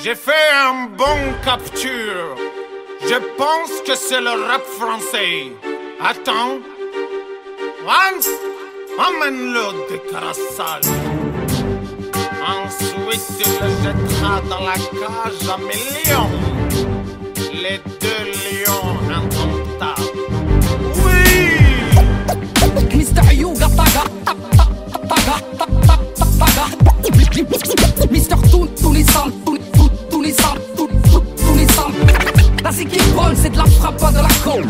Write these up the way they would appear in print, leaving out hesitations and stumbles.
J'ai fait un bon capture. Je pense que c'est le rap français. Attends. Hans, emmène-le de Carassal. Ensuite, tu le jetteras dans la cage à millions. Les deux lions indomptables. Oui! Mr. Yuga Taga, Mr. Tounissan, la c'est qui est bonne, c'est de la frappe, pas de la colle.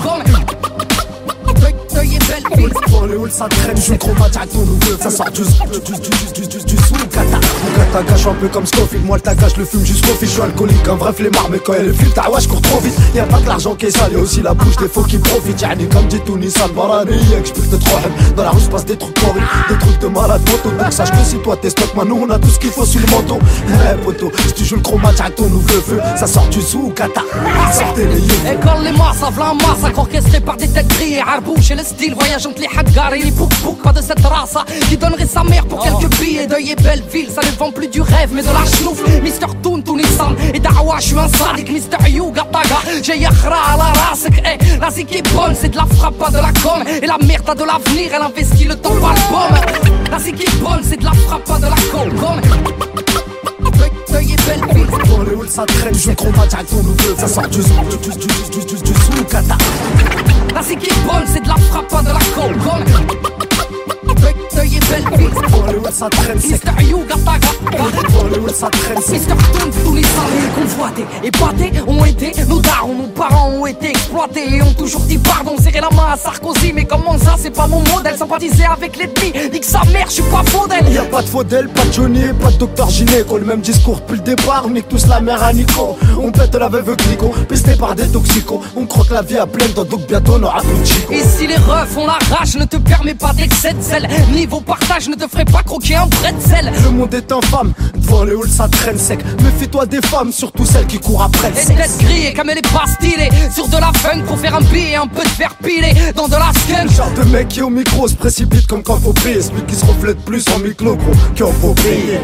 Deuil et belle ville. Pour les halls ça traîne, je chromate à ton nouveau. Ça sort du sous-kata. Mon kata gâche un peu comme Scofield. Moi le tagage le fume jusqu'au fil. Je suis alcoolique, un vrai flemmard, mais quand elle file, ta ouais, je cours trop vite. Y'a pas que l'argent qui est sale, y'a aussi la bouche des faux qui profitent. Y'ani comme dit Tounissan, Barani, j'peux te trop. Dans la rue se des trucs horribles, des trucs de malade moto. Donc sache que si toi t'es stock, man, nous on a tout ce qu'il faut sur le manteau. Eh poto, si tu joues le chromate à ton nouveau feu, ça sort du sous-kata. Sortez les yeux. École les masses, v'là masse, orchestré par des têtes grillées, arbouches et le style voyage entre les haggars et les bouk-bouk. Pas de cette race qui donnerait sa mère pour quelques billets. Deuil et belle ville, ça ne vend plus du rêve mais de la chenouf. Mr. Tounissan et Dawa, je suis un sadique. Mr. Yuga Taga, j'ai Yakhra à la race. Eh, la zik est bonne, c'est de la frappe, pas de la com. Et la merde a de l'avenir, elle investit le temps par le pomme. La zik est bonne, c'est de la frappe, pas de la com. Deuil et belle ville. Pour les halls ça traîne, je chromate à ton nouveau. Ça sort du sous-kata. La zik est bonne, c'est de la frappe, pas de la com. Deuil et belle ville. Pour les halls ça traîne, Mr. Yuga Taga. pour les halls ça traîne, Mr. Tounissan, convoités, épatés, ont été nos darons, nos parents ont été exploités et ont toujours dit pardon, serré la main à Sarkozy. Mais comment ça, c'est pas mon modèle, sympathiser avec l'ennemi, dit que sa mère, je suis pas faux d'elle. Y'a pas de Faudel, pas de Johnny, pas de Docteur Gynéco. Le même discours depuis le départ, on nique tous la mère à Nico. On pète la veuve clico, pisté par des toxicos. On croque la vie à pleine dents, donc bientôt on aura plus de chico. Et si les refs ont la rage, ne te permet pas d'excès de sel. Niveau partage, ne te ferait pas croquer un bretzel. Le monde est infâme, devant les halls ça traîne sec. Méfie-toi des femmes, surtout celles qui courent après le Et sexe. tête grillée comme elle est pas stylée, sur de la funk pour faire un billet, un peu de fer pilé dans de la skunk. Genre de mec qui au micro se précipite comme quand faut prier. Celui qui se reflète plus en micro gros qu'en faut briller.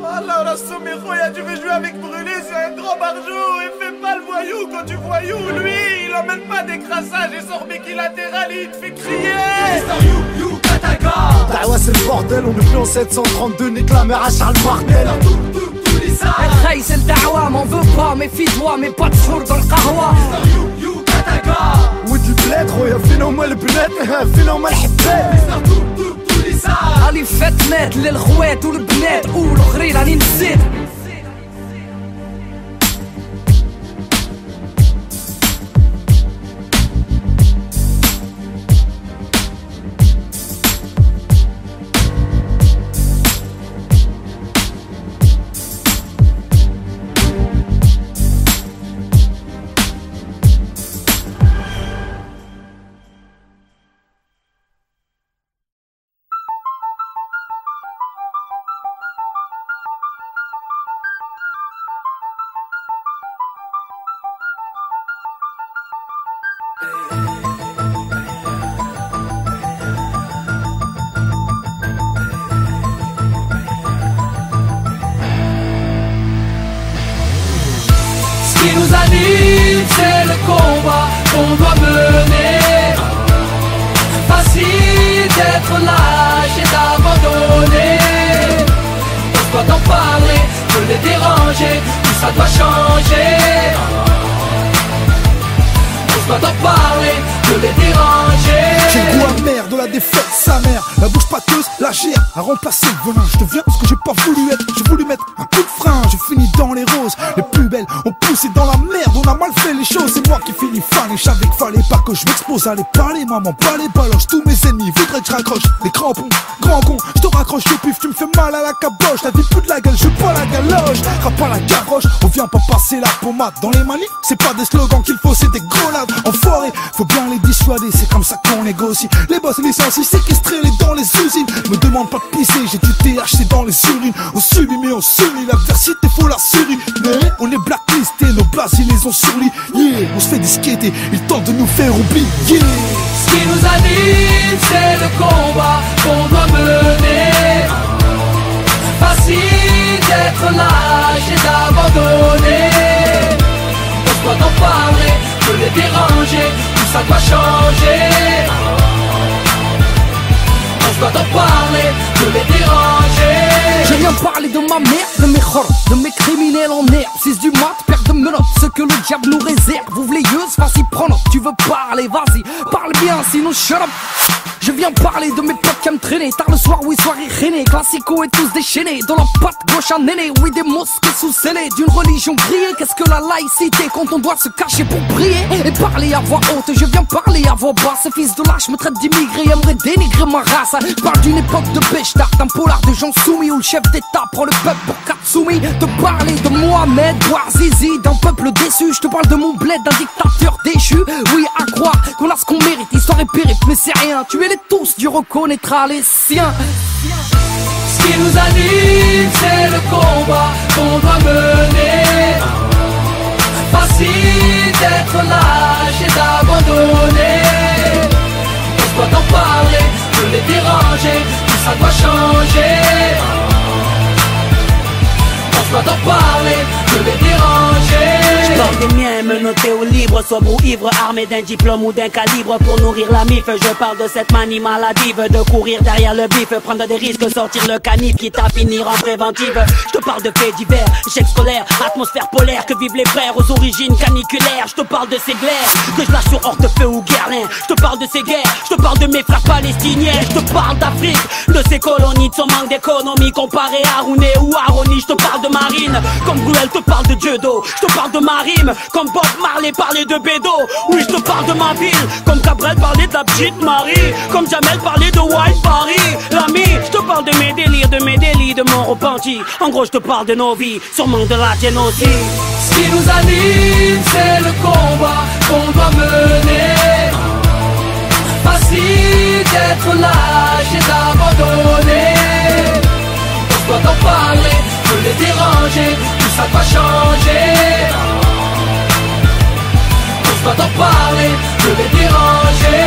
Alors la Somero, tu veux jouer avec Brûlé, c'est un grand barjou. Il fait pas le voyou quand tu voyou. Lui, il emmène pas des crassages et sort bilatéral, il te fait crier. Ah ouais c'est le bordel, on est plus en 732, nique la mère à Charles Martel. Hey, c'est le dawa, m'en veux pas, méfie-toi, mais pas de four dans le kahwa. ود البلاد خويا فينا هما البنات فينا هما الحبات. راني فات نات للخوات والبنات والاخرين راني نسيت. Ce qui nous anime, c'est le combat qu'on doit mener. Facile d'être lâche et d'abandonner. On doit en parler, de les déranger, tout ça doit changer. On doit en parler, de les déranger. J'ai le goût amer de la défaite, sa mère. La bouche pâteuse, la gère, a remplacé le venin. Je deviens ce que j'ai pas voulu être. J'ai voulu mettre un coup de frein, je finis dans les roses. Les plus belles ont poussé dans la merde, on a mal fait les choses. C'est moi qui finis fan et je savais qu'il fallait pas que je m'expose. Allez parler, maman, pas les baloches. Tous mes ennemis voudraient que je raccroche les crampons. Grand con, je te raccroche le pif, tu me fais mal à la caboche. La vie plus de la gueule, je bois la galoche. Frappe à la gavroche, on vient pas passer la pommade. Dans les manifs, c'est pas des slogans qu'il faut, c'est des grenades. Enfoirés, faut bien les dissuader, c'est comme ça qu'on négocie. Les boss licencient, séquestrés les dans les usines. Me demande pas de pisser, j'ai du THC c'est dans les urines. On subit mais on s'unit, l'adversité faut la survie. Mais on est blacklistés, nos places ils les ont surlis. Yeah, on se fait disqueter, ils tentent de nous faire oublier. Ce qui nous anime, c'est le combat qu'on doit mener. Facile d'être lâche et d'abandonner. Pose-toi d'en parler, de les déranger, tout ça doit changer. Pose-toi d'en parler, de les déranger. Je viens parler de ma mère, de mes khors, de mes criminels en herbe. 6 du mat, paire de menottes, ce que le diable nous réserve. Vous vleilleuse, vas-y prendre, tu veux parler, vas-y, parle bien, sinon shut up. Je viens parler de mes potes qui me traînaient tard le soir, oui, soirée rainée. Classico et tous déchaînés, dans la patte gauche un aîné. Oui, des mosquées sous-scellées, d'une religion grillée. Qu'est-ce que la laïcité quand on doit se cacher pour prier et parler à voix haute, je viens parler à voix basse. Ces fils de lâche me traitent d'immigré, aimeraient dénigrer ma race. Je parle d'une époque de Béchtard, d'un polar de gens soumis, où le chef d'état prend le peuple pour Katsumi. Te parler de Mohamed Bouazizi, d'un peuple déçu. Je te parle de mon bled, d'un dictateur déchu. Oui, à croire qu'on a ce qu'on mérite, histoire et périple, mais c'est rien. Tuez-les tous, Dieu reconnaîtra les siens. Ce qui nous anime, c'est le combat qu'on doit mener. Facile d'être lâche et d'abandonner. Pose-toi d'en parler, de les déranger, tout ça doit changer. Pose-toi d'en parler, de les déranger. Je porte des miens, menottés au libre, sobre ou ivre, armé d'un diplôme ou d'un calibre pour nourrir la mif. Je parle de cette manie maladive, de courir derrière le bif, prendre des risques, sortir le canif, quitte à finir en préventive. Je te parle de faits divers, échecs scolaires, atmosphère polaire, que vivent les frères aux origines caniculaires. Je te parle de ces glaires, que je lâche sur Hortefeux ou Guerlain. Je te parle de ces guerres, je te parle de mes frères palestiniens. Je te parle d'Afrique, de ses colonies, de son manque d'économie comparé à Rouné ou à Rony. Je te parle de Marine, comme Bruel te parle de Dieudo. Je te parle de ma rime, comme Bob Marley parlait de Bédo. Oui, je te parle de ma ville, comme Cabrel parlait de la petite Marie, comme Jamel parlait de White Paris. L'ami, je te parle de mes délires, de mes délits, de mon repenti. En gros, je te parle de nos vies, sûrement de la génocide. Ce qui nous anime, c'est le combat qu'on doit mener. Facile d'être lâche et d'abandonner. Pose-toi d'en parler, de les déranger, tout ça doit changer. Pose-toi d'en parler, de les déranger.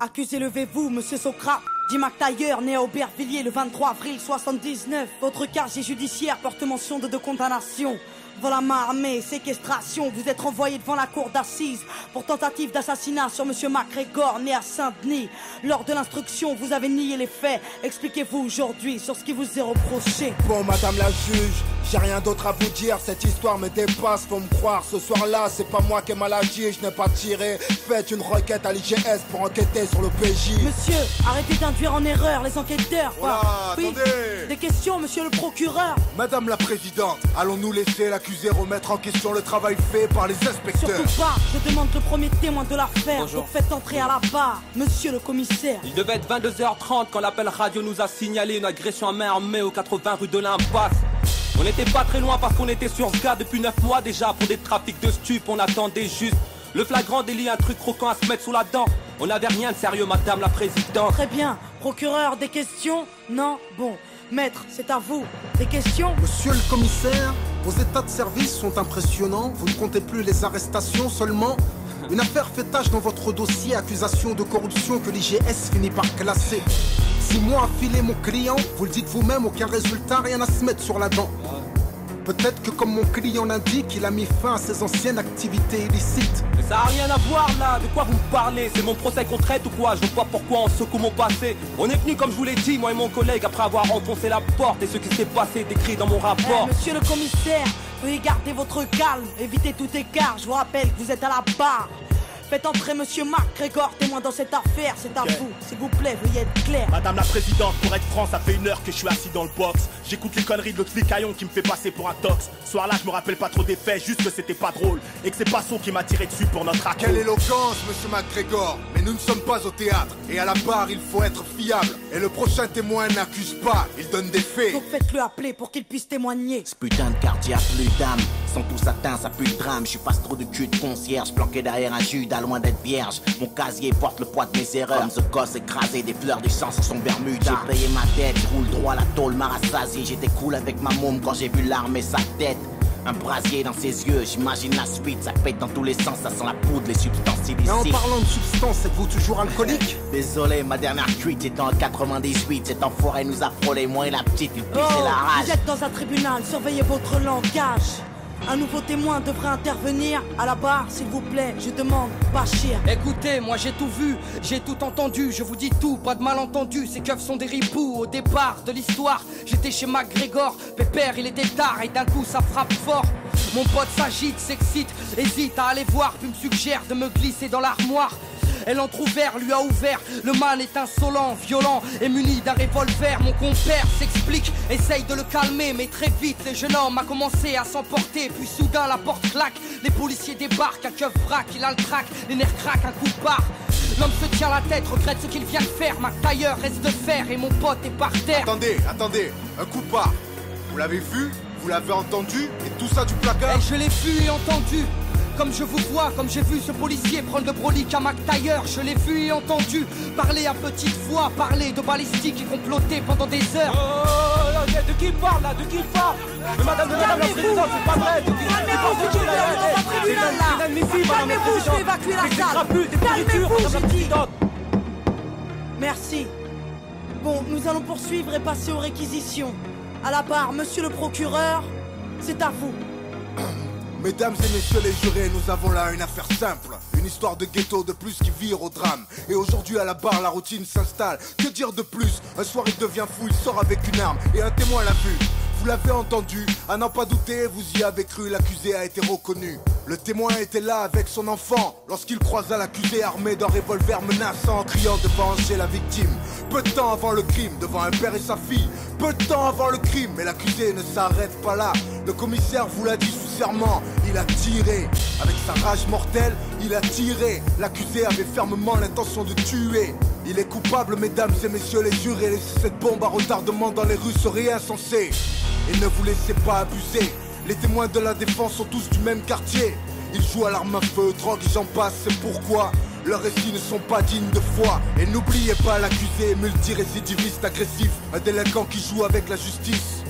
Accusé, levez-vous, monsieur Socrate. Dimac Tailleur, né à Aubervilliers le 23 avril 79. Votre casier judiciaire porte mention de 2 condamnations. Vol à main armée, séquestration. Vous êtes renvoyé devant la cour d'assises pour tentative d'assassinat sur monsieur MacGregor, né à Saint-Denis. Lors de l'instruction, vous avez nié les faits. Expliquez-vous aujourd'hui sur ce qui vous est reproché. Bon, madame la juge, j'ai rien d'autre à vous dire. Cette histoire me dépasse, faut me croire. Ce soir-là, c'est pas moi qui ai mal agi, je n'ai pas tiré. Faites une requête à l'IGS pour enquêter sur le PJ. Monsieur, arrêtez d'induire en erreur les enquêteurs. Voilà, oui, attendez. Des questions, monsieur le procureur. Madame la présidente, allons-nous laisser l'accusé remettre en question le travail fait par les inspecteurs? Surtout pas, je demande le premier témoin de l'affaire. Donc faites entrer à la barre, monsieur le commissaire. Il devait être 22h30 quand l'appel radio nous a signalé une agression à main armée aux 80 rue de l'Impasse. On n'était pas très loin parce qu'on était sur ce gars depuis 9 mois déjà. Pour des trafics de stupes, on attendait juste le flagrant délit, un truc croquant à se mettre sous la dent. On n'avait rien de sérieux, madame la présidente. Très bien, procureur, des questions? Non? Bon, maître, c'est à vous. Des questions? Monsieur le commissaire, vos états de service sont impressionnants. Vous ne comptez plus les arrestations seulement. Une affaire fait tache dans votre dossier, accusation de corruption que l'IGS finit par classer. 6 mois à filer mon client, vous le dites vous-même, aucun résultat, rien à se mettre sur la dent. Peut-être que comme mon client l'indique, il a mis fin à ses anciennes activités illicites. Mais ça a rien à voir là, de quoi vous me parlez? C'est mon procès qu'on traite ou quoi? Je vois pas pourquoi on secoue mon passé. On est venu comme je vous l'ai dit, moi et mon collègue, après avoir enfoncé la porte. Et ce qui s'est passé est écrit dans mon rapport. Monsieur le commissaire, veuillez garder votre calme, évitez tout écart. Je vous rappelle que vous êtes à la barre. Faites entrer monsieur MacGregor, témoin dans cette affaire, c'est à vous, s'il vous plaît, veuillez être clair. Madame la présidente, pour être franc, ça fait 1 heure que je suis assis dans le box. J'écoute les conneries de l'autre flicaillon qui me fait passer pour un tox. Ce soir-là, je me rappelle pas trop des faits, juste que c'était pas drôle. Et que c'est Passo qui m'a tiré dessus pour notre accord. Quelle éloquence, monsieur MacGregor. Mais nous ne sommes pas au théâtre. Et à la barre, il faut être fiable. Et le prochain témoin n'accuse pas, il donne des faits. Donc faites-le appeler pour qu'il puisse témoigner. Ce putain de quartier a plus d'âme. Sont tous atteints, ça pue le drame. Je suis pas trop de cul de concierge, planqué derrière un Judas, loin d'être vierge. Mon casier porte le poids de mes erreurs. Comme ce gosse écrasé, des fleurs du sang sur son Bermuda. J'ai payé ma dette, je roule droit, la tôle m'a rassasié. J'étais cool avec ma môme quand j'ai vu l'arme et sa tête. Un brasier dans ses yeux, j'imagine la suite. Ça pète dans tous les sens, ça sent la poudre, les substances illicites. Mais en parlant de substances, êtes-vous toujours alcoolique? Désolé, ma dernière cuite était en 98. Cet enfoiré nous a frôlé, moi et la petite, il pissait la rage. Vous êtes dans un tribunal, surveillez votre langage. Un nouveau témoin devrait intervenir. À la barre, s'il vous plaît, je demande Bachir. Écoutez, moi j'ai tout vu, j'ai tout entendu. Je vous dis tout, pas de malentendu. Ces keufs sont des ripoux. Au départ de l'histoire, j'étais chez MacGregor. Pépère, il était tard et d'un coup ça frappe fort. Mon pote s'agite, s'excite, hésite à aller voir, puis me suggère de me glisser dans l'armoire. Elle entrouvert, lui a ouvert. Le man est insolent, violent et muni d'un revolver. Mon compère s'explique, essaye de le calmer, mais très vite le jeune homme a commencé à s'emporter. Puis soudain la porte claque, les policiers débarquent. Un keuf braque, il a le trac, les nerfs craquent, un coup de barre. L'homme se tient la tête, regrette ce qu'il vient de faire. Ma tailleur reste de fer et mon pote est par terre. Attendez, un coup de barre. Vous l'avez vu? Vous l'avez entendu? Et tout ça du placard? Et je l'ai vu et entendu. Comme je vous vois, comme j'ai vu ce policier prendre le brolique à McTayer. Je l'ai vu et entendu parler à petite voix, parler de balistique et comploter pendant des heures. De qui il parle là? De qui il parle? Mais madame la présidente, c'est pas vrai. De qui il parle? De qui il parle? C'est inadmissible, madame la présidente. Je vais évacuer la salle. Calmez-vous, j'ai dit. Merci. Bon, nous allons poursuivre et passer aux réquisitions. À la barre, monsieur le procureur, c'est à vous. Mesdames et messieurs les jurés, nous avons là une affaire simple. Une histoire de ghetto de plus qui vire au drame. Et aujourd'hui à la barre, la routine s'installe. Que dire de plus? Un soir il devient fou, il sort avec une arme et un témoin l'a vu. Vous l'avez entendu, à n'en pas douter, vous y avez cru, l'accusé a été reconnu. Le témoin était là avec son enfant lorsqu'il croisa l'accusé armé d'un revolver menaçant, criant de venger la victime. Peu de temps avant le crime, devant un père et sa fille. Peu de temps avant le crime, mais l'accusé ne s'arrête pas là. Le commissaire vous l'a dit sous serment, il a tiré. Avec sa rage mortelle, il a tiré. L'accusé avait fermement l'intention de tuer. Il est coupable, mesdames et messieurs les jurés. Laisser cette bombe à retardement dans les rues serait insensé. Et ne vous laissez pas abuser. Les témoins de la défense sont tous du même quartier. Ils jouent à l'arme à feu, drogue et j'en passe, c'est pourquoi leurs récits ne sont pas dignes de foi. Et n'oubliez pas l'accusé, multirécidiviste agressif, un délinquant qui joue avec la justice.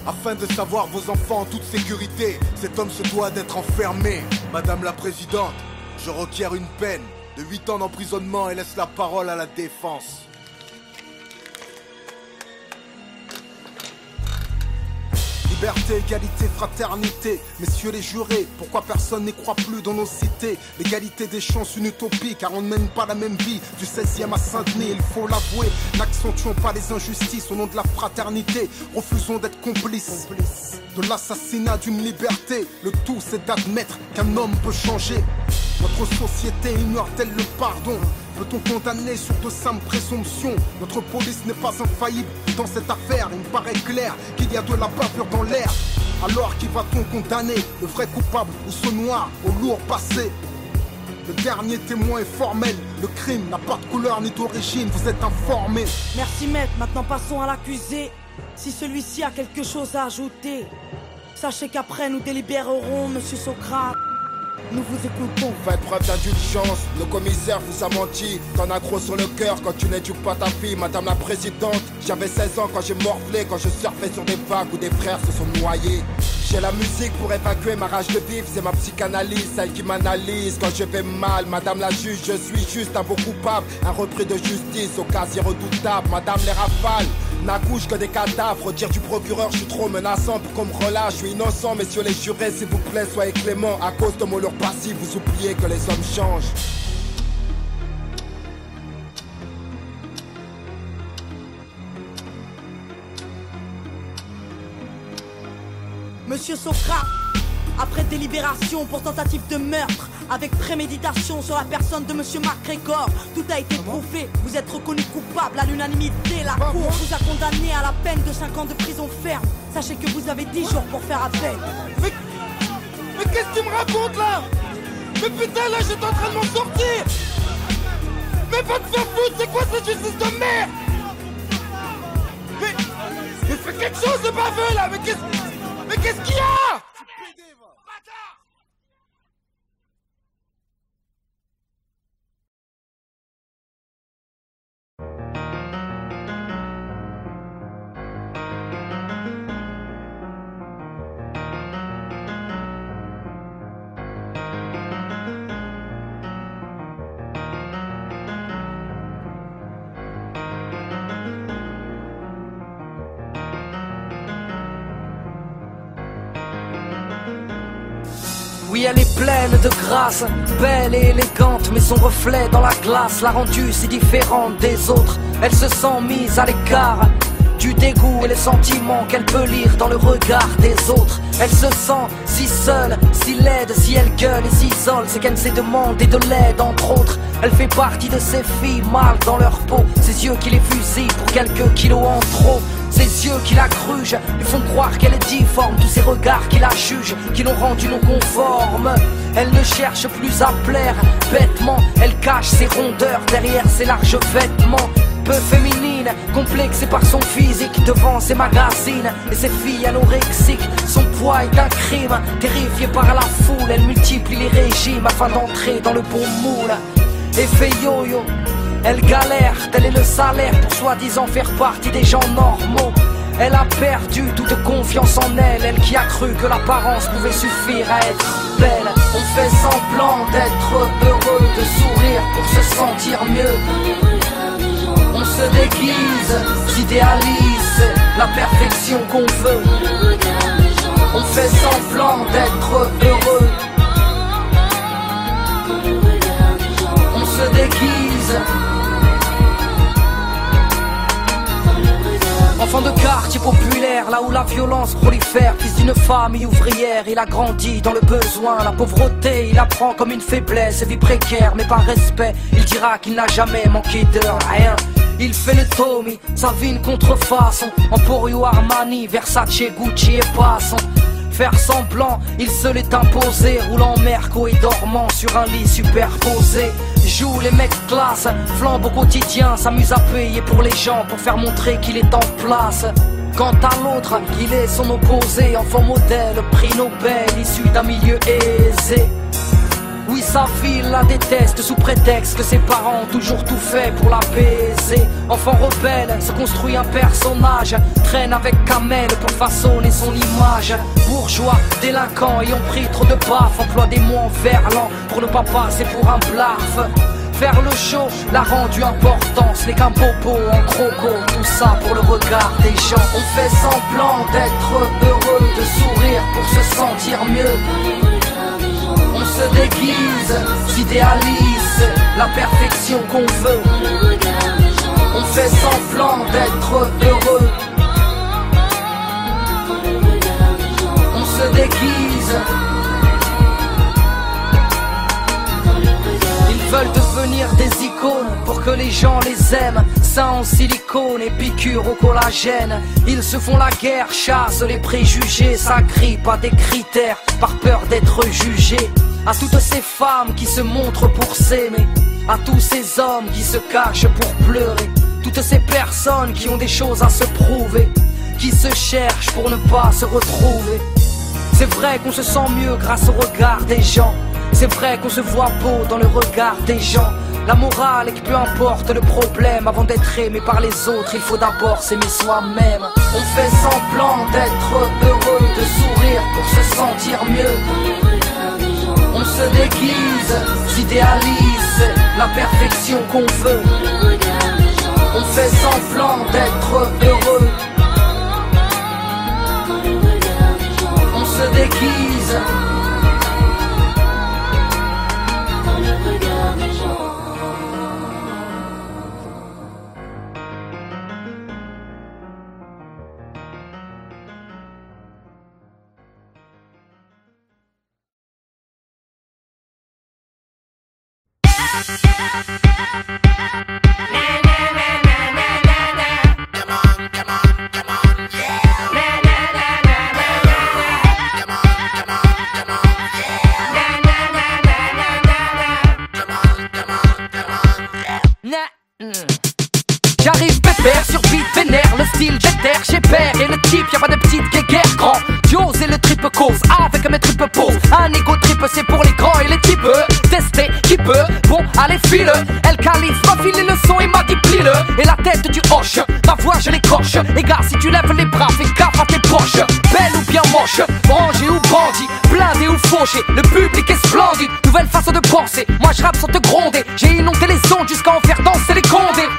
Afin de savoir vos enfants en toute sécurité, cet homme se doit d'être enfermé. Madame la présidente, je requiers une peine de 8 ans d'emprisonnement et laisse la parole à la défense. Liberté, égalité, fraternité, messieurs les jurés, pourquoi personne n'y croit plus dans nos cités? L'égalité des chances, une utopie, car on ne mène pas la même vie. Du 16e à Saint-Denis, il faut l'avouer, n'accentuons pas les injustices au nom de la fraternité. Refusons d'être complices de l'assassinat d'une liberté. Le tout c'est d'admettre qu'un homme peut changer. Notre société ignore-t-elle le pardon? Peut-on condamner sur de simples présomptions? Notre police n'est pas infaillible dans cette affaire. Il me paraît clair qu'il y a de la bavure dans l'air. Alors qui va-t-on condamner? Le vrai coupable ou ce noir au lourd passé? Le dernier témoin est formel. Le crime n'a pas de couleur ni d'origine, vous êtes informés. Merci maître, maintenant passons à l'accusé. Si celui-ci a quelque chose à ajouter, sachez qu'après nous délibérerons, monsieur Socrate. Nous vous écoutons. Faites preuve d'indulgence, le commissaire vous a menti. T'en as gros sur le cœur quand tu n'éduques pas ta fille, madame la présidente. J'avais 16 ans quand j'ai morflé, quand je surfais sur des vagues où des frères se sont noyés. J'ai la musique pour évacuer ma rage de vivre, c'est ma psychanalyse, celle qui m'analyse quand je vais mal. Madame la juge, je suis juste un beau coupable, un repris de justice au casier redoutable. Madame les rafales n'accouchent que des cadavres. Dire du procureur, je suis trop menaçant pour qu'on me relâche. Je suis innocent, messieurs les jurés, s'il vous plaît, soyez cléments. À cause de mon lourd passif, vous oubliez que les hommes changent. Monsieur Socrate, Après délibération pour tentative de meurtre, avec préméditation sur la personne de monsieur MacGregor, tout a été prouvé, vous êtes reconnu coupable à l'unanimité. La cour vous a condamné à la peine de 5 ans de prison ferme. Sachez que vous avez 10 jours pour faire appel. Mais qu'est-ce que tu me racontes là? Mais putain, là j'étais en train de m'en sortir. Mais va te faire foutre, c'est quoi cette justice de merde? Mais fais quelque chose de baveux là. Mais qu'est-ce qu'il y a? Oui, elle est pleine de grâce, belle et élégante, mais son reflet dans la glace l'a rendue si différente des autres. Elle se sent mise à l'écart du dégoût et les sentiments qu'elle peut lire dans le regard des autres. Elle se sent si seule, si laide, si elle gueule et s'isole, c'est qu'elle s'est demandé de l'aide entre autres. Elle fait partie de ces filles mal dans leur peau, ses yeux qui les fusillent pour quelques kilos en trop. Ses yeux qui la grugent, lui font croire qu'elle est difforme. Tous ces regards qui la jugent, qui l'ont rendue non conforme. Elle ne cherche plus à plaire, bêtement. Elle cache ses rondeurs derrière ses larges vêtements. Peu féminine, complexée par son physique devant ses magazines et ses filles anorexiques. Son poids est un crime, terrifiée par la foule. Elle multiplie les régimes afin d'entrer dans le bon moule. Effet yo-yo, elle galère, tel est le salaire pour soi-disant faire partie des gens normaux. Elle a perdu toute confiance en elle, elle qui a cru que l'apparence pouvait suffire à être belle. On fait semblant d'être heureux, de sourire pour se sentir mieux. On se déguise, s'idéalise la perfection qu'on veut. On fait semblant d'être heureux. On se déguise. Enfant de quartier populaire, là où la violence prolifère. Fils d'une famille ouvrière, il a grandi dans le besoin. La pauvreté, il apprend comme une faiblesse. Vie précaire, mais par respect, il dira qu'il n'a jamais manqué de rien. Il fait le Tommy, sa vie une contrefaçon. Emporio Armani, Versace, Gucci et passant. Faire semblant, il se l'est imposé. Roulant Merco et dormant sur un lit superposé. Joue les mecs classe, flambe au quotidien. S'amuse à payer pour les gens, pour faire montrer qu'il est en place. Quant à l'autre, il est son opposé. Enfant modèle, prix Nobel, issu d'un milieu aisé. Oui, sa fille la déteste sous prétexte que ses parents ont toujours tout fait pour l'apaiser. Enfant rebelle, se construit un personnage, traîne avec Kamel pour façonner son image. Bourgeois, délinquant, ayant pris trop de baffes, emploie des mots en verlan pour ne pas passer pour un blaf. Faire le show l'a rendu important, ce n'est qu'un bobo en croco, tout ça pour le regard des gens. On fait semblant d'être heureux, de sourire pour se sentir mieux. On se déguise, s'idéalise la perfection qu'on veut. On fait semblant d'être heureux. On se déguise. Ils veulent devenir des icônes pour que les gens les aiment. Seins en silicone et piqûres au collagène. Ils se font la guerre, chassent les préjugés. S'agrippent à des critères par peur d'être jugés. À toutes ces femmes qui se montrent pour s'aimer, à tous ces hommes qui se cachent pour pleurer, toutes ces personnes qui ont des choses à se prouver, qui se cherchent pour ne pas se retrouver. C'est vrai qu'on se sent mieux grâce au regard des gens. C'est vrai qu'on se voit beau dans le regard des gens. La morale est que peu importe le problème, avant d'être aimé par les autres, il faut d'abord s'aimer soi-même. On fait semblant d'être heureux, de sourire pour se sentir mieux. On se déguise, s'idéalise la perfection qu'on veut. On fait semblant d'être heureux. On se déguise. J'opère sur beat vénère, le style j'éterre, j'ai père et le type, y'a pas de petite guéguerre. Grand, Dios et le triple cause, avec mes tripes pose. Un égo triple c'est pour les grands et les types. Tester qui peut, bon allez file. Elle calife, m'a filé le son et m'a dit plie-le. Et la tête du hoche, ma voix je l'écorche. Et gars si tu lèves les bras, fais gaffe à tes poches. Belle ou bien moche, rangé ou bandit, blindé ou fauché, le public est splendide. Nouvelle façon de penser, moi je rappe sans te gronder. J'ai inondé les ondes jusqu'à en faire danser les condés.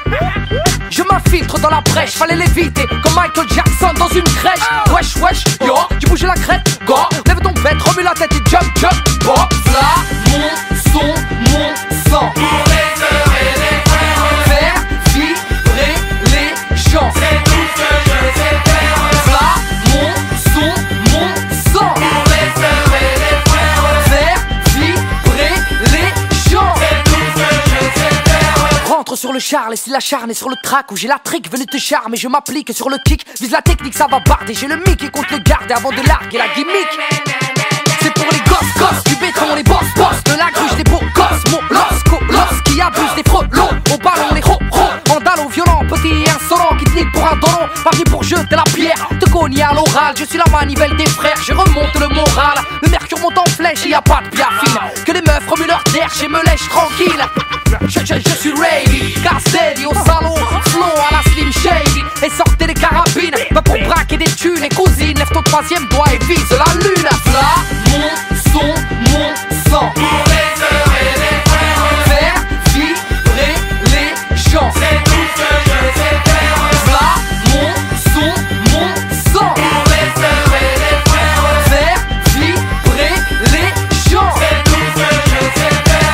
Je m'infiltre dans la brèche, fallait l'éviter. Comme Michael Jackson dans une crèche. Wesh wesh, yo, tu bouges la crête. Go, lève ton bête, remue la tête et jump jump. Bon, là, mon son, mon sang. Pour les heures et les frères, faire vibrer les chants. C'est tout ce que je sais faire. Là, mon son, mon sang. Pour les heures et les frères, faire vibrer les chants. C'est tout ce que je sais faire. Rentre sur le char, laisse la charne et sur le track où j'ai la trick, venu te charmer, je m'applique sur le kick, vise la technique, ça va barder, j'ai le mic et compte le garder avant de larguer la gimmick. C'est pour les gosses, du béton, les boss, de la gruche, des beaux gosses, mon los, qui abuse des frelons, au ballon, les vandalo violent, petit et insolent, qui te nique pour un dolon, pari pour jeter la pierre, te cogner à l'oral, je suis la manivelle des frères, je remonte le moral, le mercure monte en flèche, y a pas de biafine, que les meufs remuent leur terre, je me lèche tranquille. Je suis ready, Castelli au salon, flow à la Slim Shady. Et sortez les carabines, va pour braquer des thunes. Et cousine, lève ton troisième doigt et vise la lune. Là, mon son, mon sang. Pour les heures et les frères, faire vibrer les chants. C'est tout ce que je sais faire. Là, mon son, mon sang. Pour les heures et les frères, faire vibrer les chants. C'est tout ce que je sais faire.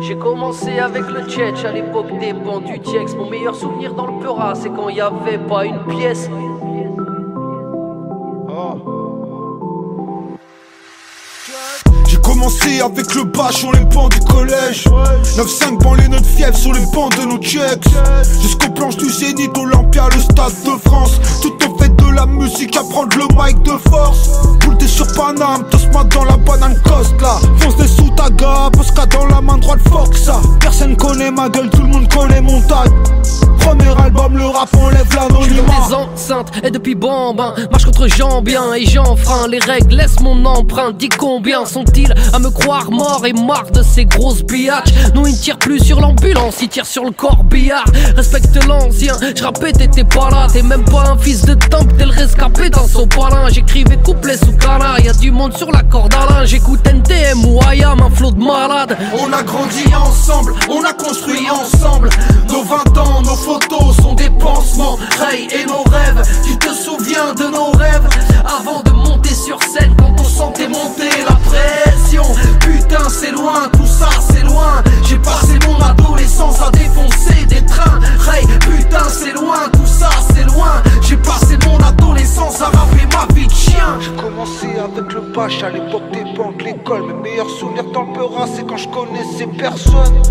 J'ai commencé avec le Tchetch à l'époque des bancs du Tiex. Mon meilleur souvenir dans le Peura, c'est quand il y avait pas une pièce. J'ai commencé avec le bas sur les bancs du collège. 9-5 banlieue notre fièvre sur les bancs de nos checks. Jusqu'aux planches du Zénith, Olympia, le stade de France. Tout au fait de la musique, à prendre le mic de force. Boule t'es sur Paname, Tosma dans la banane coste là. Fonce des sous taga, Posca dans la main droite Foxa. Personne connaît ma gueule, tout le monde connaît mon tag. Premier album, le rap enlève l'anonymat. Des enceintes et depuis Bambin, marche contre Jean-Bien et j'enfreins les règles, laisse mon empreinte. Dis combien sont-ils à me croire mort et marre de ces grosses biatches. Non, ils tirent plus sur l'ambulance, ils tirent sur le corbillard. Respecte l'ancien, j'rappais t'étais pas là. T'es même pas un fils de temple, t'es le rescapé dans son palin. J'écrivais couplets sous canard, y'a du monde sur la corde à linge. J'écoute NTM ou IAM, un flot de malade. On a grandi ensemble, on a construit ensemble. Nos 20 ans, nos photos sont des pansements. Ray et nos rêves, tu te souviens de nos rêves avant de monter sur scène quand on sentait monter la pression. Putain c'est loin, tout ça c'est loin. J'ai passé mon adolescence à défoncer des trains. Ray, putain c'est loin, tout ça c'est loin. J'ai passé mon adolescence à rapper ma vie de chien. J'ai commencé avec le Pache à l'époque des banques, l'école. Mes meilleurs souvenirs dans le Peura, c'est quand je connaissais personne.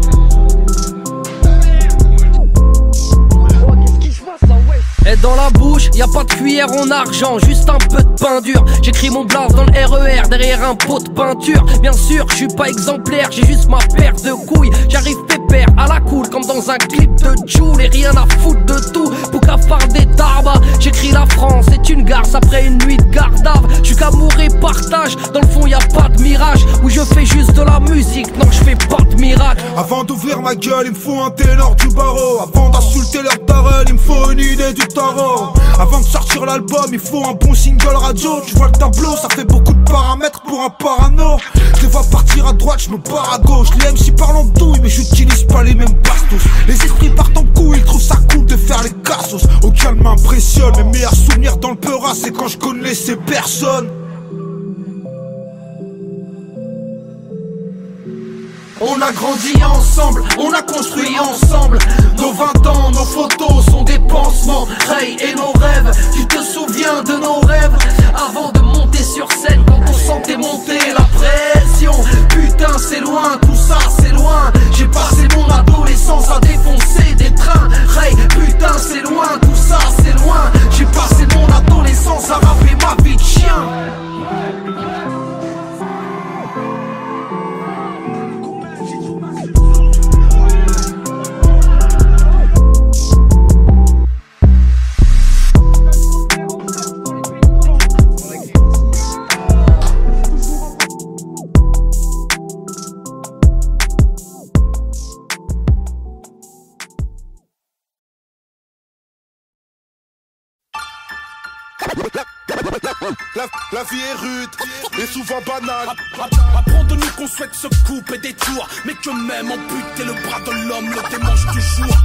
Et dans la bouche, y a pas de cuillère en argent, juste un peu de pain dur. J'écris mon blaze dans le RER derrière un pot de peinture. Bien sûr, je suis pas exemplaire, j'ai juste ma paire de couilles. J'arrive pépère à la cool comme dans un clip de Joule. Et rien à foutre de tout, Boucafard des Tarba. J'écris la France, c'est une garce après une nuit de gardave. J'suis qu'amour et partage, dans le fond y a pas de mirage. Où je fais juste de la musique, non je fais pas de miracle. Avant d'ouvrir ma gueule, il me faut un ténor du barreau. Avant d'insulter leur tarel, il me faut une idée du tarot. Avant de sortir l'album, il faut un bon single radio. Tu vois le tableau, ça fait beaucoup de paramètres pour un parano. Je les vois partir à droite, je me barre à gauche. Les MC parlent en douille, mais j'utilise pas les mêmes bastos. Les esprits partent en couille, ils trouvent ça cool de faire les cassos. Aucun m'impressionne, mes meilleurs souvenirs dans le Peura, c'est quand je connaissais personne. On a grandi ensemble, on a construit ensemble. Nos 20 ans, nos photos sont des pansements. Ray et nos rêves, tu te souviens de nos rêves? Avant de monter sur scène, quand on sentait monter la pression. Putain c'est loin, tout ça c'est loin. J'ai passé mon adolescence à défoncer des trains. Ray, putain c'est loin, tout ça c'est loin. J'ai passé mon adolescence à rapper ma vie de chien. La vie est rude et souvent banale. Apprends de nous qu'on souhaite se couper des tours, mais que même amputer le bras de l'homme le dimanche du jour.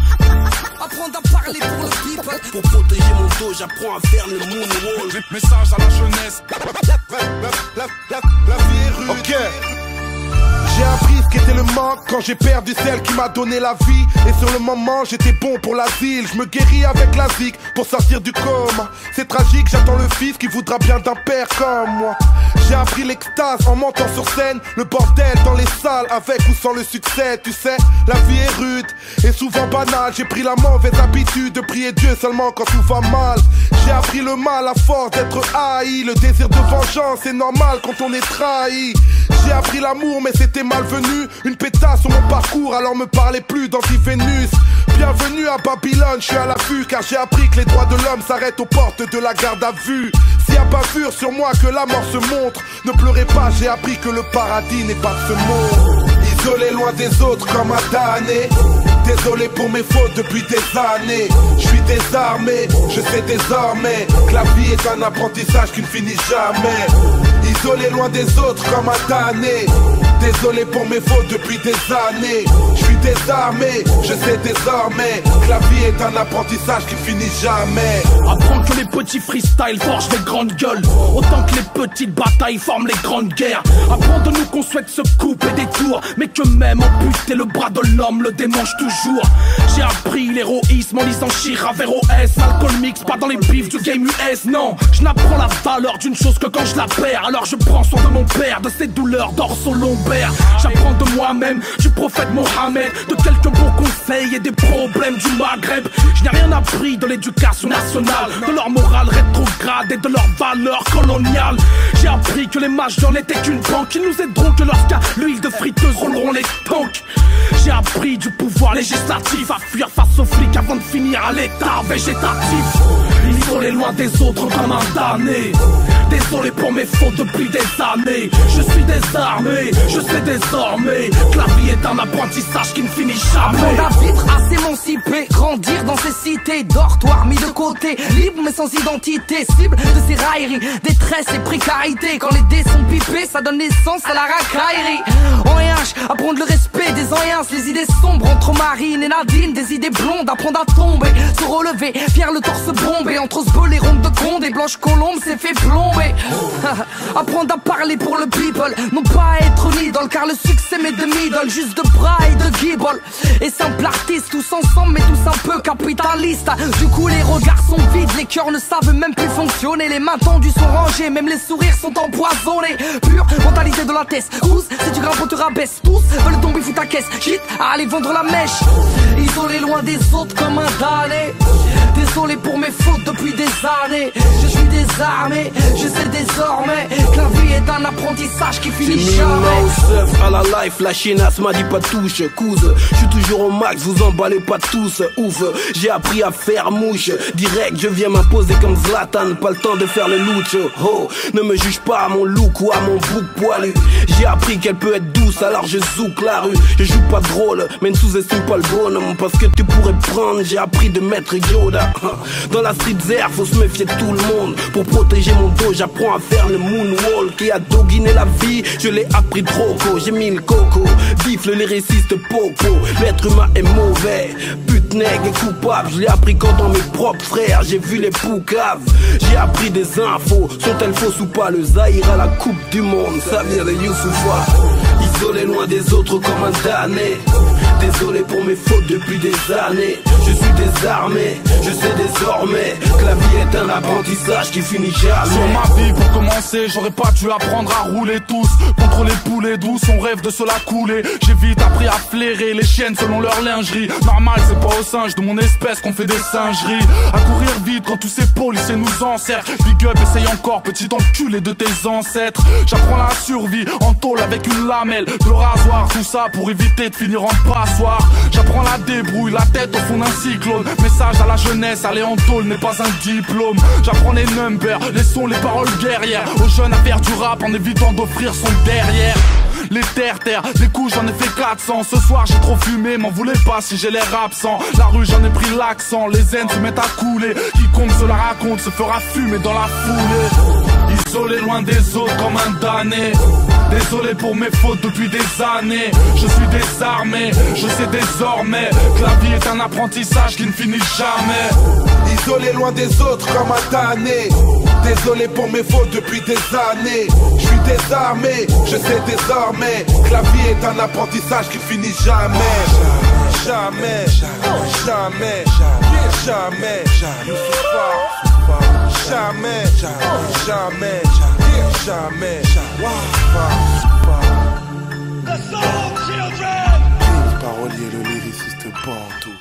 Apprendre à parler pour le people. Pour protéger mon dos, j'apprends à faire le moonwalk. Message à la jeunesse. La vie est rude. Ok. J'ai appris ce qu'était le manque quand j'ai perdu celle qui m'a donné la vie. Et sur le moment j'étais bon pour l'asile. Je me guéris avec la zik pour sortir du coma. C'est tragique, j'attends le fils qui voudra bien d'un père comme moi. J'ai appris l'extase en montant sur scène. Le bordel dans les salles avec ou sans le succès. Tu sais, la vie est rude et souvent banale. J'ai pris la mauvaise habitude de prier Dieu seulement quand tout va mal. J'ai appris le mal à force d'être haï. Le désir de vengeance est normal quand on est trahi. J'ai appris l'amour mais c'était malvenu. Une pétasse sur mon parcours, alors me parlez plus d'anti-Vénus. Bienvenue à Babylone, je suis à l'affût, car j'ai appris que les droits de l'homme s'arrêtent aux portes de la garde à vue. S'il y a bavure sur moi que la mort se montre, ne pleurez pas, j'ai appris que le paradis n'est pas de ce monde. Isolé loin des autres comme un damné. Désolé pour mes fautes depuis des années. Je suis désarmé, je sais désormais que la vie est un apprentissage qui ne finit jamais. Isolé loin des autres comme un damné. Désolé pour mes fautes depuis des années. Je suis désarmé, je sais désormais que la vie est un apprentissage qui finit jamais. Apprends que les petits freestyles forgent les grandes gueules, autant que les petites batailles forment les grandes guerres. Apprends de nous qu'on souhaite se couper des tours, mais que même amputer le bras de l'homme le démange toujours. J'ai appris l'héroïsme en lisant Chira vers OS. Alcool mix, pas dans les bifs du game US. Non, je n'apprends la valeur d'une chose que quand je la perds. Alors je prends soin de mon père, de ses douleurs dorsaux-lombaires. J'apprends de moi-même, du prophète Mohammed, de quelques bons conseils et des problèmes du Maghreb. Je n'ai rien appris de l'éducation nationale, de leur morale rétrograde et de leurs valeurs coloniales. J'ai appris que les majors n'étaient qu'une banque, ils nous aideront que lorsqu'à l'huile de friteuse rouleront les tanks. J'ai appris du pouvoir législatif à fuir face aux flics avant de finir à l'état végétatif. Isolé loin des autres comme un damné. Désolé pour mes fautes depuis des années. Je suis désarmé, je sais désormais que la vie est un apprentissage qui ne finit jamais. Apprendre à vivre, à s'émanciper, grandir dans ces cités, dortoirs mis de côté, libre mais sans identité, cible de ces railleries, détresse et précarité. Quand les dés sont pipés, ça donne naissance à la racaillerie. En RH, apprendre le respect des anciens, les idées sombres entre Marine et Nadine, des idées blondes, apprendre à tomber, se relever, fier le torse bombé, entre ce beau les rondes de Conde et Blanche Colombe s'est fait plomber. Apprendre à parler pour le people, non pas être une idole, car le succès m'est de middle, juste de bras et de guibole. Et simple artiste, tous ensemble mais tous un peu capitalistes. Du coup les regards sont vides, les cœurs ne savent même plus fonctionner. Les mains tendues sont rangées, même les sourires sont empoisonnés. pur, mentalité de la tête. Tous, si tu grimpes on te rabaisse. Tous veulent tomber fous ta caisse. Shit, à aller vendre la mèche. Isolé loin des autres comme un damné. Désolé pour mes fautes depuis des années. Je suis désarmé, je sais désormais que la vie est un apprentissage qui finit jamais. Au seuf, à la life, la chienasse m'a dit pas de touche. Couze, je suis toujours au max, vous emballez pas tous. Ouf, j'ai appris à faire mouche. Direct, je viens m'imposer comme Zlatan. Pas le temps de faire le louche. Oh, ne me juge pas à mon look ou à mon bouc poilu. J'ai appris qu'elle peut être douce, alors je zouk la rue. Je joue pas drôle, mais ne sous-estime pas le bonhomme. Parce que tu pourrais prendre, j'ai appris de maître Yoda. Dans la street air, faut se méfier de tout le monde. Pour protéger mon dos, j'apprends à faire le moonwalk. Et à doguiner la vie, je l'ai appris trop tôt. J'ai mis le coco, bif le lyriciste popo. L'être humain est mauvais, pute nègre et coupable. Je l'ai appris quand dans mes propres frères, j'ai vu les poucaves. J'ai appris des infos, sont-elles fausses ou pas? Le Zaïre à la coupe du monde, ça vient de Youssoufa. Isolé loin des autres comme un damné. Désolé pour mes fautes depuis des années. Je suis désarmé, je sais désormais que la vie est un apprentissage qui finit jamais. Sur ma vie pour commencer, j'aurais pas dû apprendre à rouler tous. Contre les poulets douces, on rêve de se la couler. J'ai vite appris à flairer les chiennes selon leur lingerie. Normal, c'est pas aux singes de mon espèce qu'on fait des singeries. À courir vite quand tous ces policiers nous encerclent. Big up, essaye encore, petit enculé de tes ancêtres. J'apprends la survie en tôle avec une lamelle, le rasoir, tout ça pour éviter de finir en passoire. J'apprends la débrouille, la tête au fond d'un cyclone. Message à la jeunesse, aller en tôle n'est pas un diplôme. J'apprends les numbers, les sons, les paroles guerrières. Aux jeunes à faire du rap en évitant d'offrir son derrière. Les terre, les coups j'en ai fait 400. Ce soir j'ai trop fumé, m'en voulez pas si j'ai l'air absent. La rue j'en ai pris l'accent, les haines se mettent à couler. Quiconque se la raconte se fera fumer dans la foulée. Isolé loin des autres comme un damné. Désolé pour mes fautes depuis des années. Je suis désarmé, je sais désormais que la vie est un apprentissage qui ne finit jamais. Isolé loin des autres comme un damné. Désolé pour mes fautes depuis des années. Je suis désarmé, je sais désormais que la vie est un apprentissage qui finit jamais. Jamais, jamais, jamais, jamais, jamais, jamais, jamais. Le parolier, le lyriciste Bantou.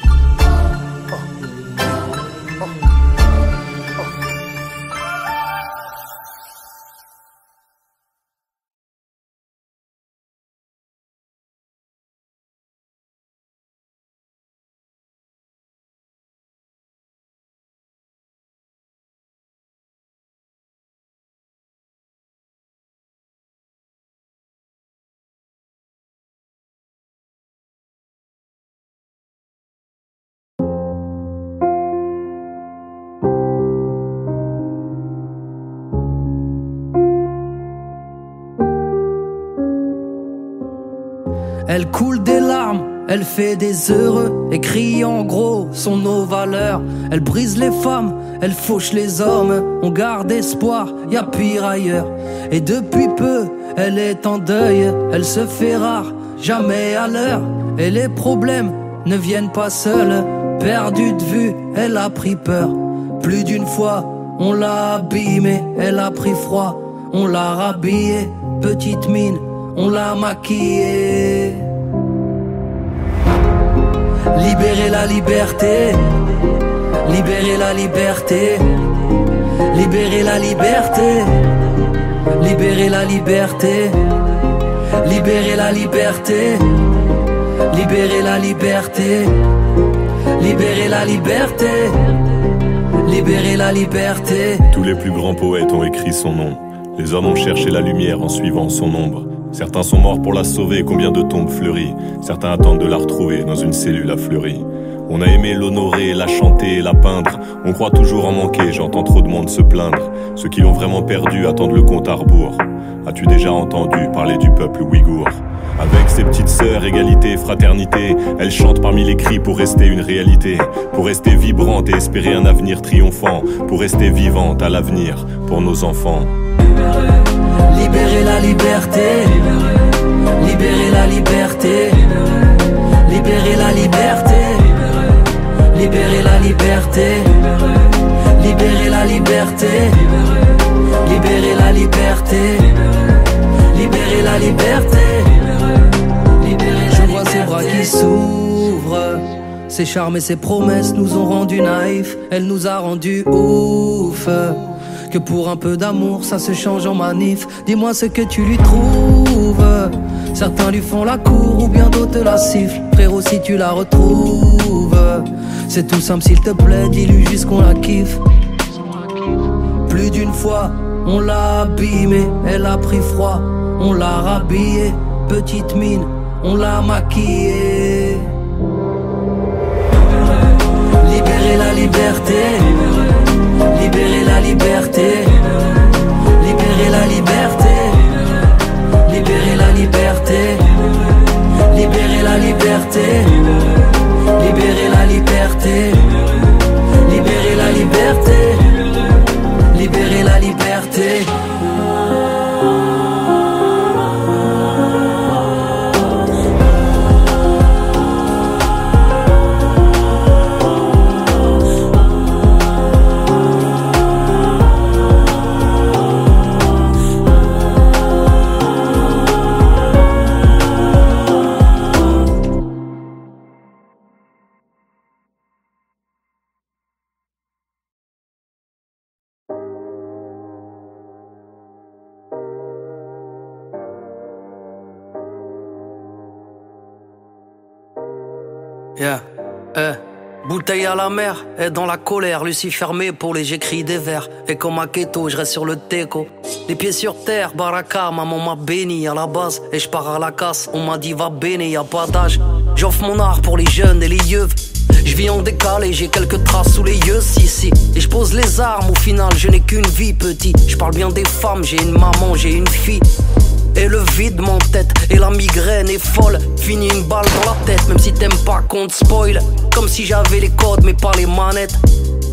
Elle coule des larmes, elle fait des heureux, écrit en gros sont nos valeurs. Elle brise les femmes, elle fauche les hommes, on garde espoir, y'a pire ailleurs. Et depuis peu, elle est en deuil, elle se fait rare, jamais à l'heure. Et les problèmes ne viennent pas seuls, perdue de vue, elle a pris peur. Plus d'une fois, on l'a abîmée, elle a pris froid, on l'a rhabillée. Petite mine, on l'a maquillée. Libérer la liberté, libérer la liberté, libérer la liberté, libérer la liberté, libérer la liberté, libérer la liberté, libérer la liberté, libérer la liberté. Tous les plus grands poètes ont écrit son nom. Les hommes ont cherché la lumière en suivant son ombre. Certains sont morts pour la sauver, combien de tombes fleuries. Certains attendent de la retrouver dans une cellule à fleurie. On a aimé l'honorer, la chanter, la peindre. On croit toujours en manquer, j'entends trop de monde se plaindre. Ceux qui l'ont vraiment perdu attendent le compte à rebours. As-tu déjà entendu parler du peuple ouïghour? Avec ses petites sœurs, égalité, fraternité, elle chante parmi les cris pour rester une réalité, pour rester vibrante et espérer un avenir triomphant, pour rester vivante à l'avenir pour nos enfants. Libérer la liberté, libérer la liberté, libérer la liberté, libérer la liberté, libérer la liberté, libérer la liberté, la liberté. Je vois ses bras qui s'ouvrent. Ses charmes et ses promesses nous ont rendus naïfs. Elle nous a rendus ouf. Que pour un peu d'amour ça se change en manif. Dis-moi ce que tu lui trouves. Certains lui font la cour ou bien d'autres la sifflent. Frérot si tu la retrouves, c'est tout simple s'il te plaît, dis-lui juste qu'on la kiffe. Plus d'une fois on l'a abîmée, elle a pris froid, on l'a rhabillée. Petite mine, on l'a maquillée. Libérer la liberté. Libérer la liberté. Libérer la liberté. Libérer la liberté. Libérer la liberté. Libérer la liberté. Libérer la liberté. Libérer la liberté. Yeah, bouteille à la mer, et dans la colère, Lucie fermée pour les j'écris des vers. Et comme à Keto, je reste sur le teco. Les pieds sur terre, baraka, maman m'a béni à la base. Et je pars à la casse, on m'a dit va béni, y a pas d'âge. J'offre mon art pour les jeunes et les yeux. Je vis en décalé, j'ai quelques traces sous les yeux, si. Et je pose les armes, au final, je n'ai qu'une vie, petit. Je parle bien des femmes, j'ai une maman, j'ai une fille. Et le vide m'entête, et la migraine est folle. Fini une balle dans la tête, même si t'aimes pas qu'on te spoil. Comme si j'avais les codes mais pas les manettes.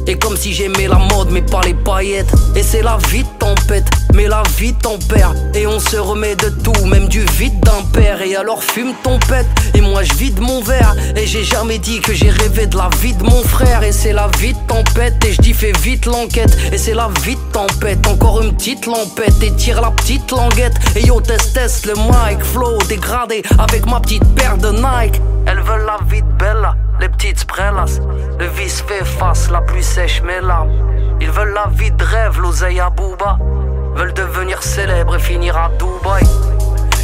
Et comme si j'aimais la mode mais pas les paillettes. Et c'est la vie de tempête, mais la vie tempère. Et on se remet de tout, même du vide d'un père. Et alors fume ton pète, et moi je vide mon verre. Et j'ai jamais dit que j'ai rêvé de la vie de mon frère. Et c'est la vie de tempête, et je dis fais vite l'enquête. Et c'est la vie de tempête, encore une petite lampette. Et tire la petite languette, et yo test le mic. Flow dégradé, avec ma petite paire de Nike. Elles veulent la vie de Bella, les petites sprellas. Le vice fait face, la pluie sèche mes larmes. Ils veulent la vie de rêve, l'oseille à Booba. Veulent devenir célèbres et finir à Dubaï.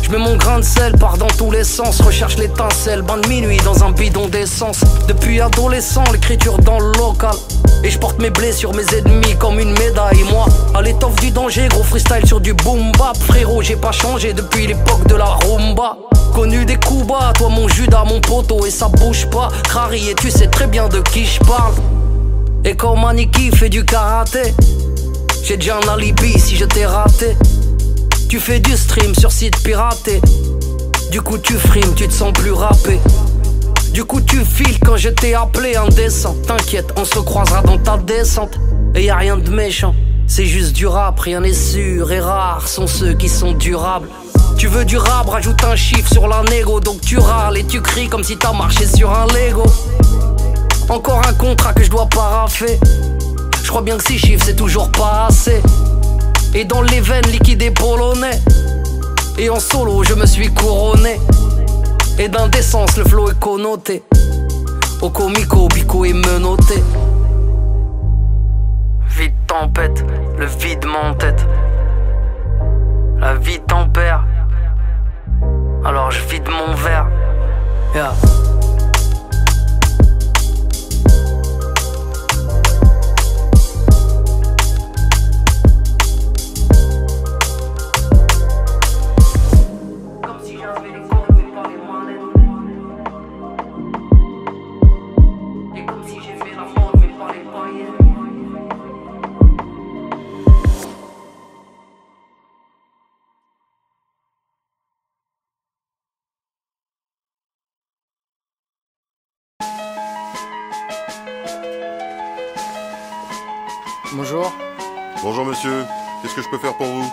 Je mets mon grain de sel, pars dans tous les sens. Recherche l'étincelle, bain de minuit dans un bidon d'essence. Depuis adolescent, l'écriture dans le local. Et je porte mes blessures, mes ennemis comme une médaille. Moi, à l'étoffe du danger, gros freestyle sur du boom bap. Frérot, j'ai pas changé depuis l'époque de la rumba. Connu des coups bas, toi mon Judas, mon poteau. Et ça bouge pas, Crary, et tu sais très bien de qui je parle. Et comme Aniki fait du karaté, j'ai déjà un alibi si je t'ai raté. Tu fais du stream sur site piraté. Du coup tu frimes, tu te sens plus rappé. Du coup tu files quand je t'ai appelé indécent. T'inquiète, on se croisera dans ta descente. Et y a rien de méchant, c'est juste du rap, rien n'est sûr. Et rares sont ceux qui sont durables. Tu veux du rap, rajoute un chiffre sur la négo. Donc tu râles et tu cries comme si t'as marché sur un Lego. Encore un contrat que je dois paraffer. Je crois bien que 6 chiffres c'est toujours pas assez. Et dans les veines liquides et polonais. Et en solo je me suis couronné. Et d'indécence le flow est connoté. Au comico, bico est menotté. Vide tempête, le vide m'entête. La vie tempère. Alors je vide mon verre. Yeah. Bonjour. Bonjour monsieur, qu'est-ce que je peux faire pour vous?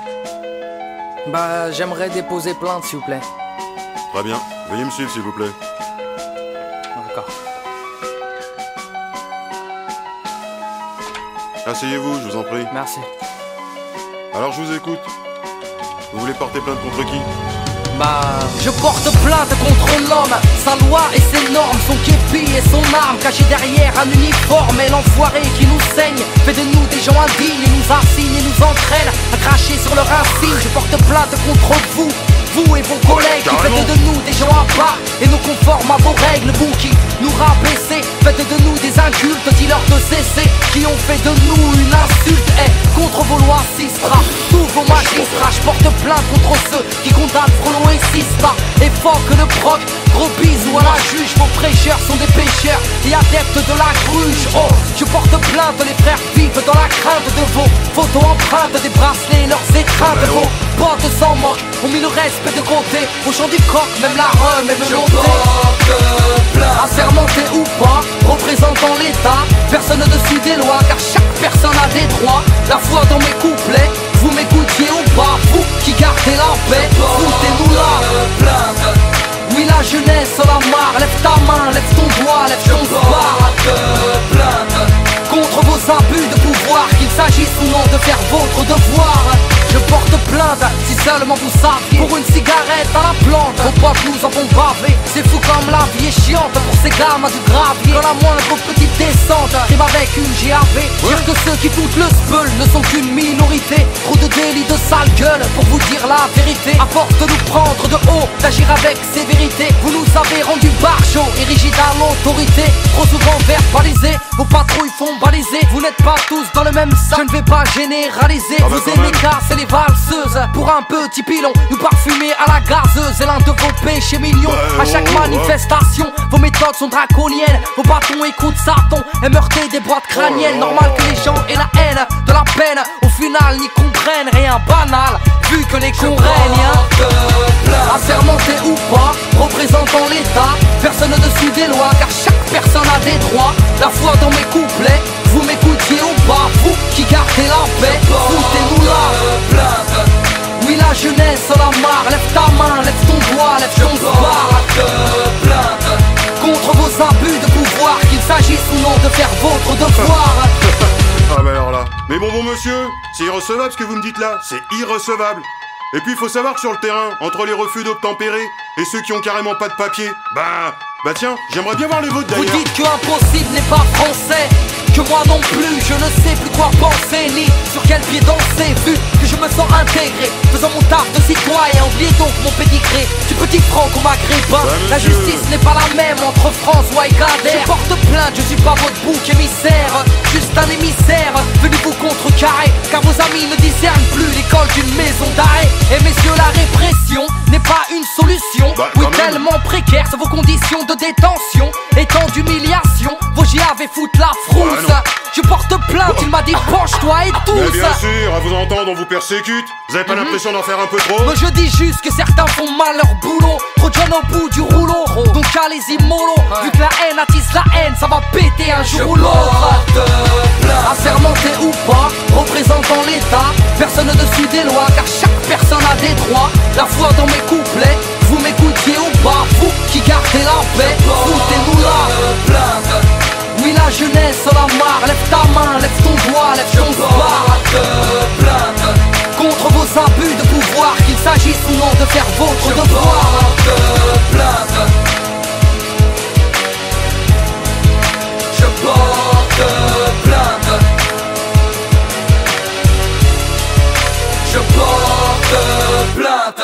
Bah, j'aimerais déposer plainte s'il vous plaît. Très bien, veuillez me suivre s'il vous plaît. D'accord. Asseyez-vous, je vous en prie. Merci. Alors je vous écoute. Vous voulez porter plainte contre qui? Je porte plainte contre l'homme, sa loi et ses normes, son képi et son arme, caché derrière un uniforme. Et l'enfoiré qui nous saigne fait de nous des gens indignes, nous assigne et nous entraîne à cracher sur leur insigne. Je porte plainte contre vous, vous et vos collègues qui faites de nous des gens à part et nous conforme à vos règles. Vous qui nous rabaissez, faites de nous des incultes, dis-leur de cesser, qui ont fait de nous une insulte. Et contre vos lois Sistra, tous vos magistrats, je porte plainte contre ceux qui condamnent Frollo et Sista. Et fort que le proc, gros bisous à la juge. Vos prêcheurs sont des pécheurs et adeptes de la gruge. Oh, je porte plainte, les frères vivent dans la crainte de vos photos empreintes, des bracelets et leurs étreintes. Vos potes s'en moquent, ont mis le respect de côté. Au chant du coq, même la rhum est menotée. Assermenté ou pas, représentant l'État, personne au-dessus des lois, car chaque personne a des droits. La foi dans mes couplets, vous m'écoutiez ou pas, vous qui gardez la paix, foutez-nous là. Oui, la jeunesse en la marre, lève ta main, lève ton doigt, lève ton bar. Contre vos abus de pouvoir, qu'il s'agisse ou non de faire votre devoir. Je porte plainte, si seulement vous saviez, pour une cigarette à la plante. Vos potes nous en font baver, c'est fou comme la vie est chiante pour ces gamins du gravier. Dans la moindre petite descente, rime avec une GAV. Dire que ceux qui foutent le speul ne sont qu'une minorité. Trop de délits de sale gueule pour vous dire la vérité. À force de nous prendre de haut, d'agir avec sévérité, vous nous avez rendu barjots et rigides à l'autorité. Trop souvent verbalisés, vos patrouilles font baliser. Vous n'êtes pas tous dans le même sac, je ne vais pas généraliser. Vous aimez casser les valseuses pour un petit pilon, nous parfumer à la gazeuse. Et l'un de vos péchés millions, à chaque manifestation, vos méthodes sont draconiennes. Vos bâtons écoutent Satan et meurtez des boîtes crâniennes. Normal que les gens aient la haine de la peine, au final n'y comprennent rien banal, vu que les cons règnent. Assermenté ou pas, représentant l'État, personne au-dessus des lois, car chaque personne a des droits. La foi dans mes couplets, vous m'écoutiez ou pas, vous qui gardez la paix, foutez-nous là. Oui, la jeunesse en la marre, lève ta main, lève ton doigt, lève ton bar. Contre vos abus de pouvoir, qu'il s'agisse ou non de faire votre devoir. Ah bah alors là. Mais bon monsieur, c'est irrecevable ce que vous me dites là, c'est irrecevable. Et puis il faut savoir que sur le terrain, entre les refus d'obtempérer et ceux qui ont carrément pas de papier, bah tiens, j'aimerais bien voir les vôtres d'ailleurs. Vous dites que impossible n'est pas français, que moi non plus, je ne sais plus quoi penser, ni sur quel pied danser, vu que je me sens intégré, faisant mon taf de citoyen, oubliez donc mon pédigré, du petit franc au maghrébin. La justice n'est pas la même entre François et Kader. Je porte plainte, je suis pas votre bouc émissaire, juste un émissaire, venu vous contrecarrer, car vos amis ne discernent plus l'école d'une maison d'arrêt. Et messieurs, la répression n'est pas une solution, oui tellement précaires sont vos conditions de détention, et tant d'humiliation, vos GAV foutent la frousse. Je porte plainte, il m'a dit penche-toi et tous. Mais bien sûr, à vous entendre on vous persécute. Vous avez pas l'impression d'en faire un peu trop? Mais je dis juste que certains font mal leur boulot, trop de jeunes au bout du rouleau, donc allez-y mollo, vu que la haine attise la haine, ça va péter un jour ou l'autre. Assermenté ou pas, représentant l'État, personne au-dessus des lois, car chaque personne a des droits. La foi dans mes couplets, vous m'écoutiez ou pas, vous qui gardez la paix, foutez-nous là. Oui, la jeunesse en la marre, lève ta main, lève ton doigt, lève ton bar. Contre vos abus de pouvoir, qu'il s'agisse ou non de faire votre devoir. Je porte plainte. Je porte plainte.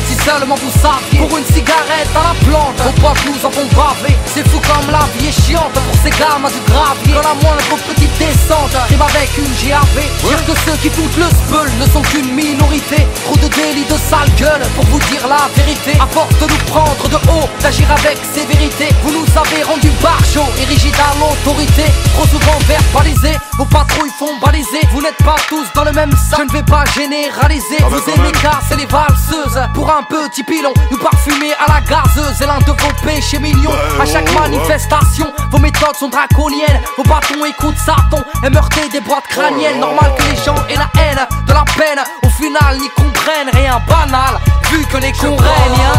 Si seulement vous saviez, pour une cigarette à la plante, vos potes nous en font baver. C'est fou comme la vie est chiante pour ces gamins du gravier. Dans la moindre petite descente, rime avec une GAV. Dire que ceux qui foutent le speul ne sont qu'une minorité. Trop de délits de sale gueule pour vous dire la vérité. À force de nous prendre de haut, d'agir avec sévérité, vous nous avez rendu barjots et rigides à l'autorité. Trop souvent verbalisés, vos patrouilles font baliser. Vous n'êtes pas tous dans le même sac, je ne vais pas généraliser. Vous aimez casser les valseuses pour un petit pilon, nous parfumer à la gazeuse. Et l'un de vos péchés millions, à chaque manifestation, vos méthodes sont draconiennes. Vos bâtons écoutent Satan et meurtez des boîtes crâniennes. Normal que les gens aient la haine de la peine, au final n'y comprennent rien banal, vu que les cons règnent.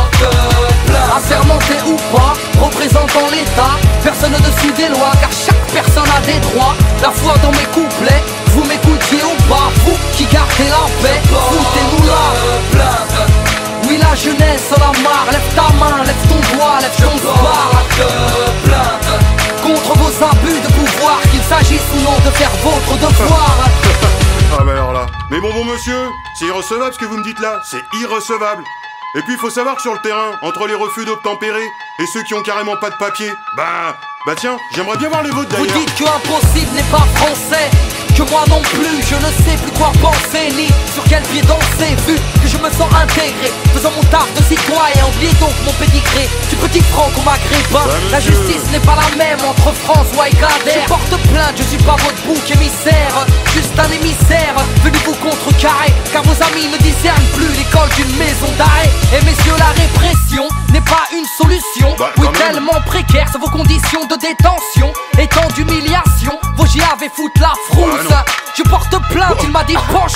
Assermenté ou pas, représentant l'État, personne au-dessus des lois, car chaque personne a des droits. La foi dans mes couplets, vous m'écoutiez ou pas, vous qui gardez la paix, foutez-nous là. Oui, la jeunesse en a marre, lève ta main, lève ton doigt, lève ton bar. Contre vos abus de pouvoir, qu'il s'agisse ou non de faire votre devoir. Ah bah alors là. Mais bon monsieur, c'est irrecevable ce que vous me dites là, c'est irrecevable. Et puis il faut savoir que sur le terrain, entre les refus d'obtempérer et ceux qui ont carrément pas de papier, bah tiens, j'aimerais bien voir les vôtres d'ailleurs. Vous dites que impossible n'est pas français, que moi non plus, je ne sais plus quoi penser, ni sur quel pied danser, vu que je me sens intégré, faisant mon taf de citoyen, oubliez donc mon pédigré, du petit franc qu'on m'agrippe. La justice n'est pas la même entre François et Kader. Je porte plainte, je suis pas votre bouc émissaire, juste un émissaire, venu vous contrecarrer, car vos amis ne discernent plus l'école d'une maison d'arrêt. Et messieurs, la répression n'est pas une solution, oui tellement précaire sont vos conditions de détention, et tant d'humiliation, vos GAV foutent la frousse. Je porte plainte, il m'a dit penche.